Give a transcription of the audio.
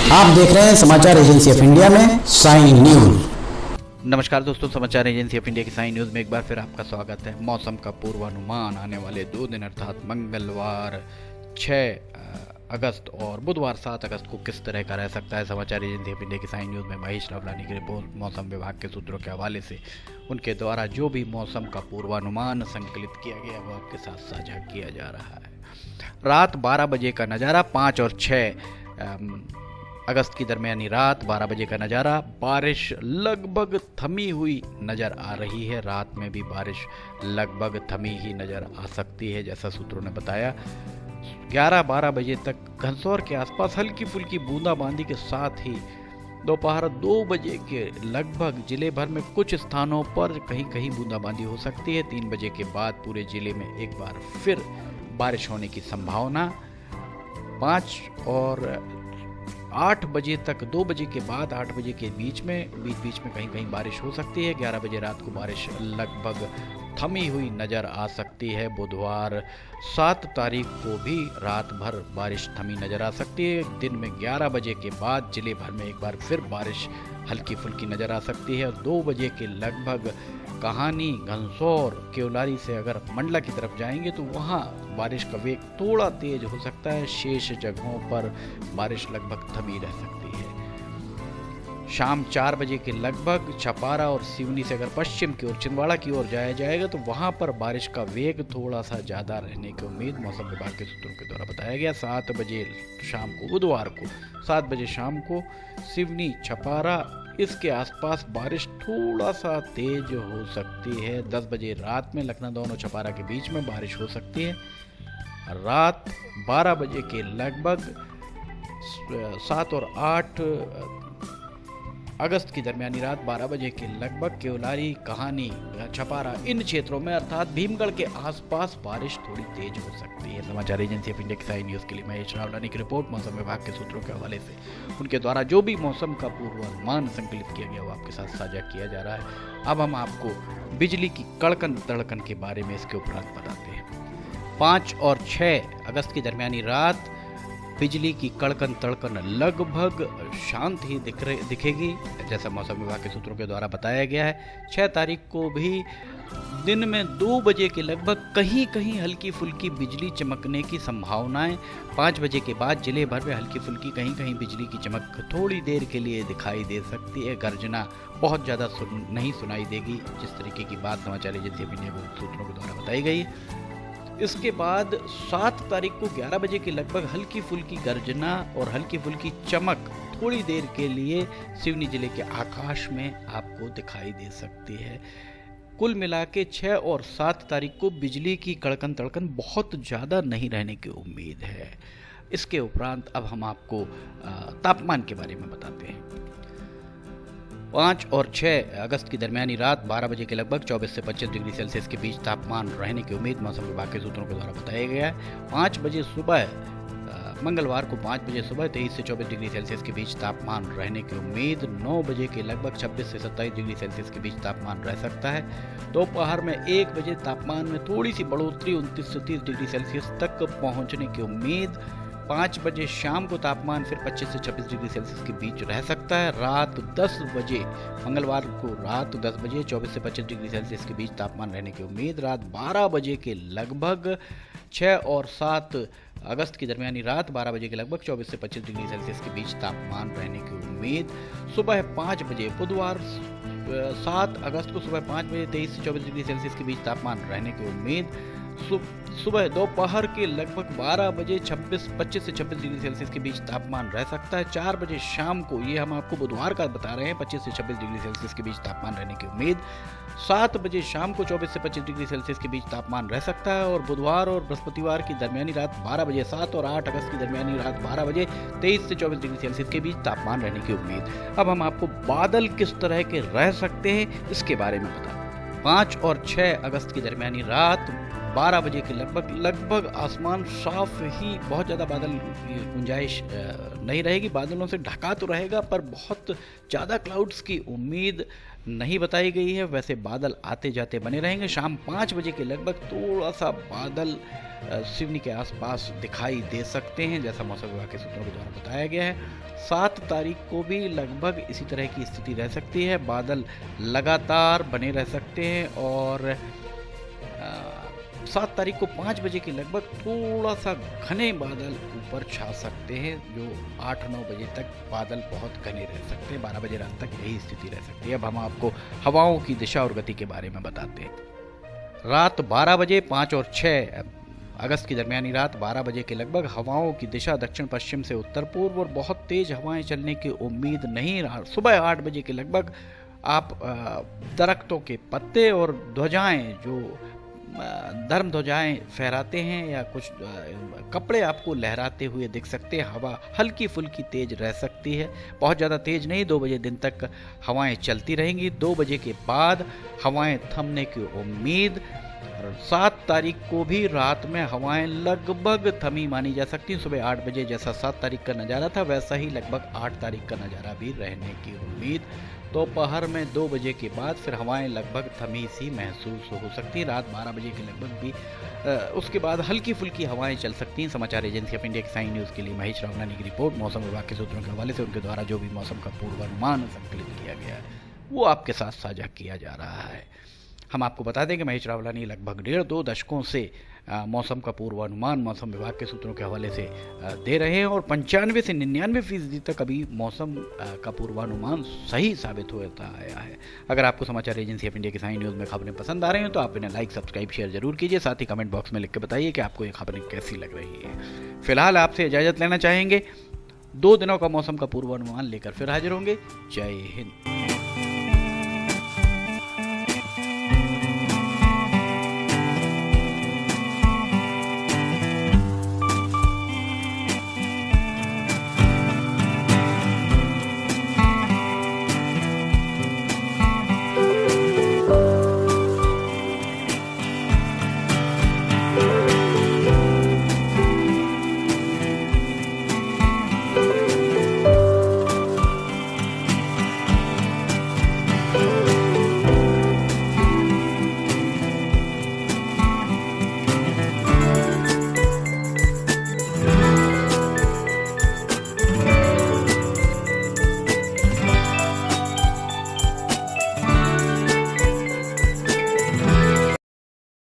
आप देख रहे हैं समाचार एजेंसी ऑफ इंडिया में साइन न्यूज। नमस्कार दोस्तों, समाचार एजेंसी ऑफ इंडिया की साइन न्यूज में एक बार फिर आपका स्वागत है। मौसम का पूर्वानुमान आने वाले 2 दिन अर्थात मंगलवार 6 अगस्त और बुधवार 7 अगस्त को किस तरह का रह सकता है। समाचार एजेंसी ऑफ इंडिया की साइन न्यूज में महेश रावलानी की रिपोर्ट मौसम विभाग के सूत्रों के हवाले से उनके द्वारा जो भी मौसम का पूर्वानुमान संकलित किया गया वो आपके साथ साझा किया जा रहा है। रात 12 बजे का नज़ारा 5 और 6 अगस्त की दरमियानी रात 12 बजे का नज़ारा, बारिश लगभग थमी हुई नज़र आ रही है। रात में भी बारिश लगभग थमी ही नज़र आ सकती है जैसा सूत्रों ने बताया। 11-12 बजे तक घनसौर के आसपास हल्की फुल्की बूंदाबांदी के साथ ही दोपहर 2 बजे के लगभग जिले भर में कुछ स्थानों पर कहीं कहीं बूंदाबांदी हो सकती है। 3 बजे के बाद पूरे जिले में एक बार फिर बारिश होने की संभावना। 5 और 8 बजे तक, 2 बजे के बाद 8 बजे के बीच में कहीं कहीं बारिश हो सकती है। 11 बजे रात को बारिश लगभग थमी हुई नज़र आ सकती है। बुधवार 7 तारीख को भी रात भर बारिश थमी नज़र आ सकती है। दिन में 11 बजे के बाद जिले भर में एक बार फिर बारिश हल्की फुल्की नज़र आ सकती है। 2 बजे के लगभग कहानी, घनसौर, केवलारी से अगर मंडला की तरफ जाएंगे तो वहाँ बारिश का वेग थोड़ा तेज हो सकता है। शेष जगहों पर बारिश लगभग थमी रह सकती है। शाम 4 बजे के लगभग छपारा और सिवनी से अगर पश्चिम की ओर छिंदवाड़ा की ओर जाया जाएगा तो वहां पर बारिश का वेग थोड़ा सा ज़्यादा रहने की उम्मीद मौसम विभाग के सूत्रों के द्वारा बताया गया। 7 बजे शाम को, बुधवार को 7 बजे शाम को सिवनी, छपारा इसके आसपास बारिश थोड़ा सा तेज हो सकती है। 10 बजे रात में लखनऊ दोनों छपारा के बीच में बारिश हो सकती है। रात 12 बजे के लगभग 7 और 8 अगस्त की दरमियानी रात 12 बजे के लगभग केवलारी, कहानी, छपारा इन क्षेत्रों में अर्थात भीमगढ़ के आसपास बारिश थोड़ी तेज हो सकती है। समाचार एजेंसी ऑफ इंडिया की साइन न्यूज़ के लिए महेश रावलानी की रिपोर्ट मौसम विभाग के सूत्रों के हवाले से उनके द्वारा जो भी मौसम का पूर्वानुमान संकलित किया गया वो आपके साथ साझा किया जा रहा है। अब हम आपको बिजली की कड़कन तड़कन के बारे में इसके उपरांत बताते हैं। 5 और 6 अगस्त की दरमियानी रात बिजली की कड़कन तड़कन लगभग शांत ही दिखेगी जैसा मौसम विभाग के सूत्रों के द्वारा बताया गया है। 6 तारीख को भी दिन में 2 बजे के लगभग कहीं कहीं हल्की फुल्की बिजली चमकने की संभावनाएं। 5 बजे के बाद जिले भर में हल्की फुल्की कहीं कहीं बिजली की चमक थोड़ी देर के लिए दिखाई दे सकती है। गर्जना बहुत ज़्यादा नहीं सुनाई देगी जिस तरीके की बात समाचार एजेंसी ऑफ इंडिया के सूत्रों के द्वारा बताई गई। इसके बाद 7 तारीख को 11 बजे के लगभग हल्की फुल्की गर्जना और हल्की फुल्की चमक थोड़ी देर के लिए सिवनी जिले के आकाश में आपको दिखाई दे सकती है। कुल मिला के 6 और 7 तारीख को बिजली की कड़कन तड़कन बहुत ज़्यादा नहीं रहने की उम्मीद है। इसके उपरांत अब हम आपको तापमान के बारे में बताते हैं। 5 और 6 अगस्त की दरमियानी रात 12 बजे के लगभग 24 से 25 डिग्री सेल्सियस के बीच तापमान रहने की उम्मीद मौसम विभाग के सूत्रों के द्वारा बताया गया है। 5 बजे सुबह मंगलवार को 5 बजे सुबह 23 से 24 डिग्री सेल्सियस के बीच तापमान रहने की उम्मीद। 9 बजे के लगभग 26 से 27 डिग्री सेल्सियस के बीच तापमान रह सकता है। दोपहर में 1 बजे तापमान में थोड़ी सी बढ़ोतरी 29 से 30 डिग्री सेल्सियस तक पहुंचने की उम्मीद। 5 बजे शाम को तापमान फिर 25 से 26 डिग्री सेल्सियस के बीच रह सकता है। रात 10 बजे मंगलवार को रात 10 बजे 24 से 25 डिग्री सेल्सियस के बीच तापमान रहने की उम्मीद। रात 12 बजे के लगभग 6 और 7 अगस्त की दरमियानी रात 12 बजे के लगभग 24 से 25 डिग्री सेल्सियस के बीच तापमान रहने की उम्मीद। सुबह 5 बजे बुधवार 7 अगस्त को सुबह 5 बजे 23 से 24 डिग्री सेल्सियस के बीच तापमान रहने की उम्मीद। सुबह दोपहर के लगभग 12 बजे 25 से 26 डिग्री सेल्सियस के बीच तापमान रह सकता है। 4 बजे शाम को, ये हम आपको बुधवार का बता रहे हैं, 25 से 26 डिग्री सेल्सियस के बीच तापमान रहने की उम्मीद। 7 बजे शाम को 24 से 25 डिग्री सेल्सियस के बीच तापमान रह सकता है। और बुधवार और बृहस्पतिवार की दरमियानी रात 12 बजे 7 और 8 अगस्त की दरमियानी रात 12 बजे 23 से 24 डिग्री सेल्सियस के बीच तापमान रहने की उम्मीद। अब हम आपको बादल किस तरह के रह सकते हैं इसके बारे में बताएं। 5 और 6 अगस्त की दरमियानी रात 12 बजे के लगभग आसमान साफ ही, बहुत ज़्यादा बादल की गुंजाइश नहीं रहेगी। बादलों से ढका तो रहेगा पर बहुत ज़्यादा क्लाउड्स की उम्मीद नहीं बताई गई है। वैसे बादल आते जाते बने रहेंगे। शाम 5 बजे के लगभग थोड़ा सा बादल सिवनी के आसपास दिखाई दे सकते हैं, जैसा मौसम विभाग के सूत्रों के द्वारा बताया गया है। 7 तारीख को भी लगभग इसी तरह की स्थिति रह सकती है। बादल लगातार बने रह सकते हैं और 7 तारीख को 5 बजे के लगभग थोड़ा सा घने बादल ऊपर छा सकते हैं, जो 8-9 बजे तक बादल बहुत घने रह सकते हैं। 12 बजे रात तक यही स्थिति रह सकती है। अब हम आपको हवाओं की दिशा और गति के बारे में बताते हैं। रात 12 बजे 5 और 6 अगस्त की दरमियानी रात 12 बजे के लगभग हवाओं की दिशा दक्षिण पश्चिम से उत्तर पूर्व और बहुत तेज हवाएं चलने की उम्मीद नहीं। सुबह 8 बजे के लगभग आप दरख्तों के पत्ते और ध्वजाएं, जो धर्म ध्वजाएं फहराते हैं या कुछ कपड़े आपको लहराते हुए दिख सकते हैं। हवा हल्की फुल्की तेज रह सकती है, बहुत ज़्यादा तेज नहीं। 2 बजे दिन तक हवाएं चलती रहेंगी। 2 बजे के बाद हवाएं थमने की उम्मीद। 7 तारीख को भी रात में हवाएं लगभग थमी मानी जा सकती हैं। सुबह 8 बजे जैसा 7 तारीख का नज़ारा था, वैसा ही लगभग 8 तारीख का नज़ारा भी रहने की उम्मीद। दोपहर में 2 बजे के बाद फिर हवाएं लगभग थमी सी महसूस हो सकती हैं। रात 12 बजे के लगभग भी उसके बाद हल्की फुल्की हवाएं चल सकती हैं। समाचार एजेंसी ऑफ इंडिया की साइन न्यूज़ के लिए महेश रावलानी की रिपोर्ट। मौसम विभाग के सूत्रों के हवाले से उनके द्वारा जो भी मौसम का पूर्वानुमान संकलित किया गया है वो आपके साथ साझा किया जा रहा है। हम आपको बता दें कि महेश रावलानी लगभग 1.5-2 दशकों से मौसम का पूर्वानुमान मौसम विभाग के सूत्रों के हवाले से दे रहे हैं और 95 से 99% तक अभी मौसम का पूर्वानुमान सही साबित होता आया है। अगर आपको समाचार एजेंसी ऑफ इंडिया की साइन न्यूज़ में खबरें पसंद आ रही हैं तो आप इन्हें लाइक, सब्सक्राइब, शेयर जरूर कीजिए। साथ ही कमेंट बॉक्स में लिख के बताइए कि आपको ये खबरें कैसी लग रही है। फिलहाल आपसे इजाज़त लेना चाहेंगे। 2 दिनों का मौसम का पूर्वानुमान लेकर फिर हाजिर होंगे। जय हिंद।